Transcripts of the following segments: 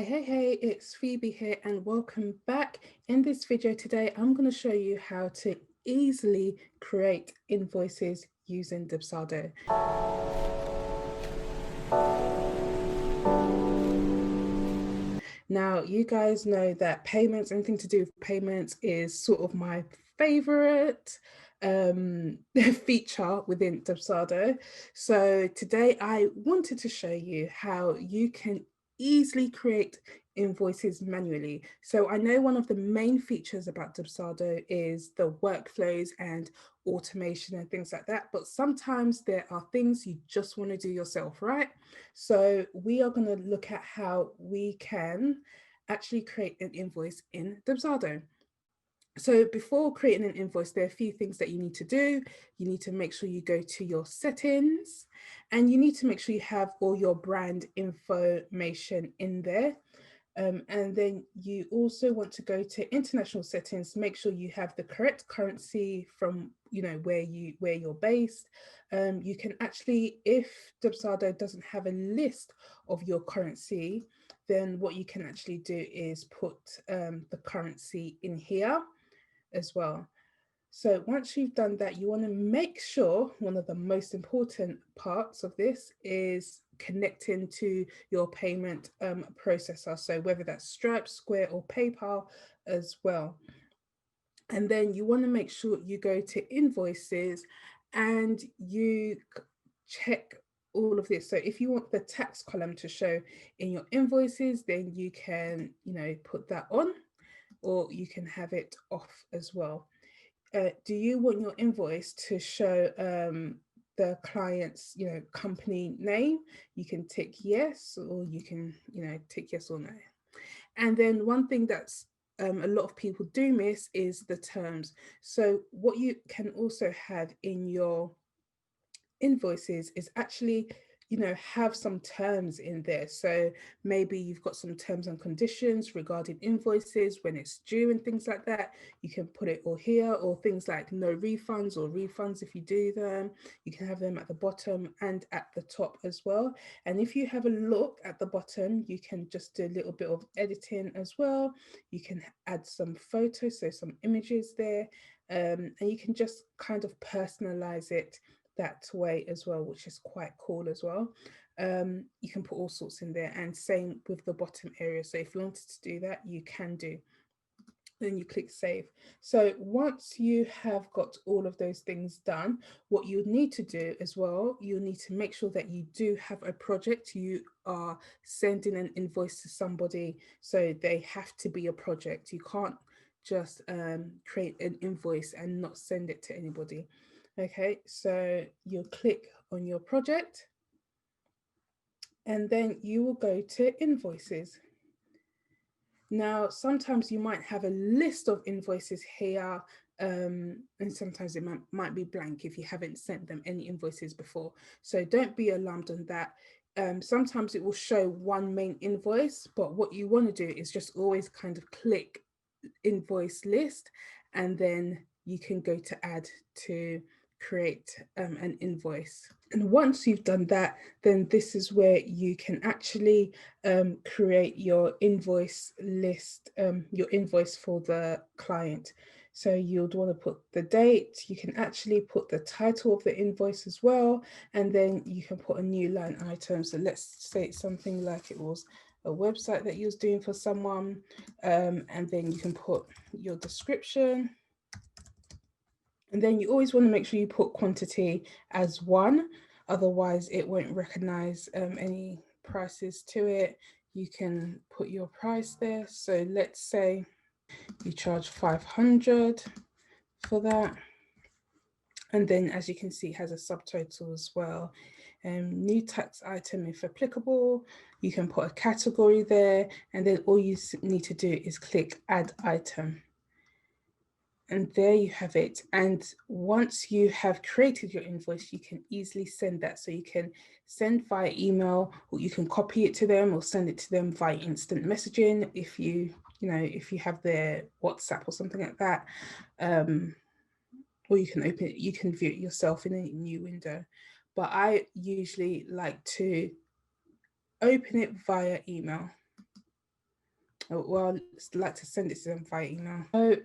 Hey, it's Phoebe here and welcome back. In this video today, I'm going to show you how to easily create invoices using Dubsado. Now, you guys know that payments, anything to do with payments is sort of my favorite feature within Dubsado. So today I wanted to show you how you can easily create invoices manually. So I know one of the main features about Dubsado is the workflows and automation and things like that, but sometimes there are things you just want to do yourself, right? So we are going to look at how we can actually create an invoice in Dubsado. So before creating an invoice, there are a few things that you need to do. You need to make sure you go to your settings and you need to make sure you have all your brand information in there. And then you also want to go to international settings, make sure you have the correct currency from where you're based. You can actually, if Dubsado doesn't have a list of your currency, then what you can actually do is put the currency in here as well. So once you've done that, you want to make sure one of the most important parts of this is connecting to your payment processor. So whether that's Stripe, Square, or PayPal as well. And then you want to make sure you go to invoices and you check all of this. So if you want the tax column to show in your invoices, then you can, put that on, or you can have it off as well. Do you want your invoice to show the client's company name? You can tick yes, or you can tick yes or no. And then one thing that's a lot of people do miss is the terms. So what you can also have in your invoices is actually have some terms in there. So maybe you've got some terms and conditions regarding invoices, when it's due and things like that. You can put it all here, or things like no refunds or refunds if you do them. You can have them at the bottom and at the top as well. And if you have a look at the bottom, you can just do a little bit of editing as well. You can add some photos, so some images there, and you can just kind of personalize it that way as well, which is quite cool as well. You can put all sorts in there, and same with the bottom area. So if you wanted to do that, you can do. Then you click save. So once you have got all of those things done, what you need to do as well, you need to make sure that you do have a project. You are sending an invoice to somebody, so they have to be a project. You can't just create an invoice and not send it to anybody. Okay, so you'll click on your project and then you will go to invoices. Now, sometimes you might have a list of invoices here, and sometimes it might be blank if you haven't sent them any invoices before. So don't be alarmed on that. Sometimes it will show one main invoice, but what you want to do is just always kind of click invoice list, and then you can go to add to create an invoice. And once you've done that, then this is where you can actually create your invoice list, your invoice for the client. So you'd want to put the date, you can actually put the title of the invoice as well, and then you can put a new line item. So let's say it's something like it was a website that you was doing for someone, and then you can put your description. And then you always want to make sure you put quantity as 1, otherwise it won't recognize any prices to it. You can put your price there. So let's say you charge 500 for that. And then, as you can see, it has a subtotal as well. New tax item if applicable. You can put a category there, and then all you need to do is click add item. And there you have it. And once you have created your invoice, you can easily send that. So you can send via email, or you can copy it to them or send it to them via instant messaging if you have their WhatsApp or something like that. Or you can open it, you can view it yourself in a new window. But I usually like to open it via email. well, like to send it to them via email. So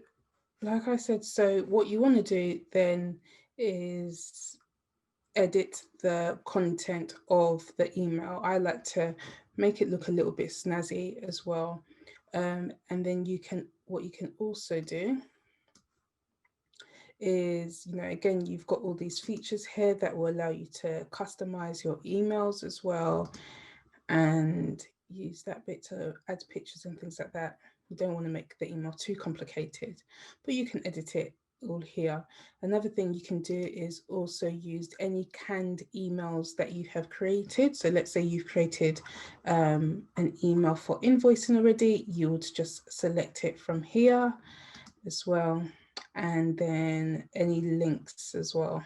like I said, so what you want to do then is edit the content of the email. I like to make it look a little bit snazzy as well. And then what you can also do is, again, you've got all these features here that will allow you to customize your emails as well, and use that bit to add pictures and things like that. You don't want to make the email too complicated, but you can edit it all here. Another thing you can do is also use any canned emails that you have created. So let's say you've created an email for invoicing already, you would just select it from here as well, and then any links as well.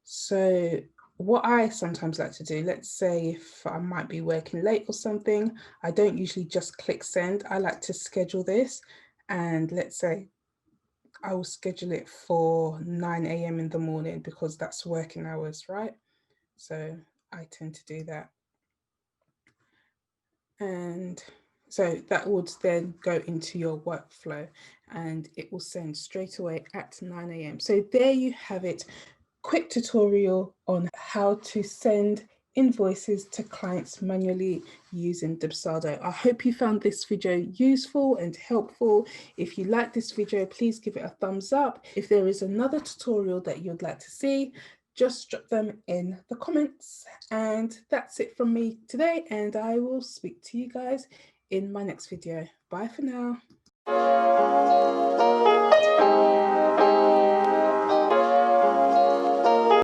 So what I sometimes like to do, let's say if I might be working late or something, I don't usually just click send. I like to schedule this, and let's say I will schedule it for 9 a.m. in the morning because that's working hours, right? So I tend to do that. And so that would then go into your workflow and it will send straight away at 9 a.m. So there you have it. Quick tutorial on how to send invoices to clients manually using Dubsado. I hope you found this video useful and helpful. If you like this video, please give it a thumbs up. If there is another tutorial that you'd like to see, just drop them in the comments. And that's it from me today, and I will speak to you guys in my next video. Bye for now.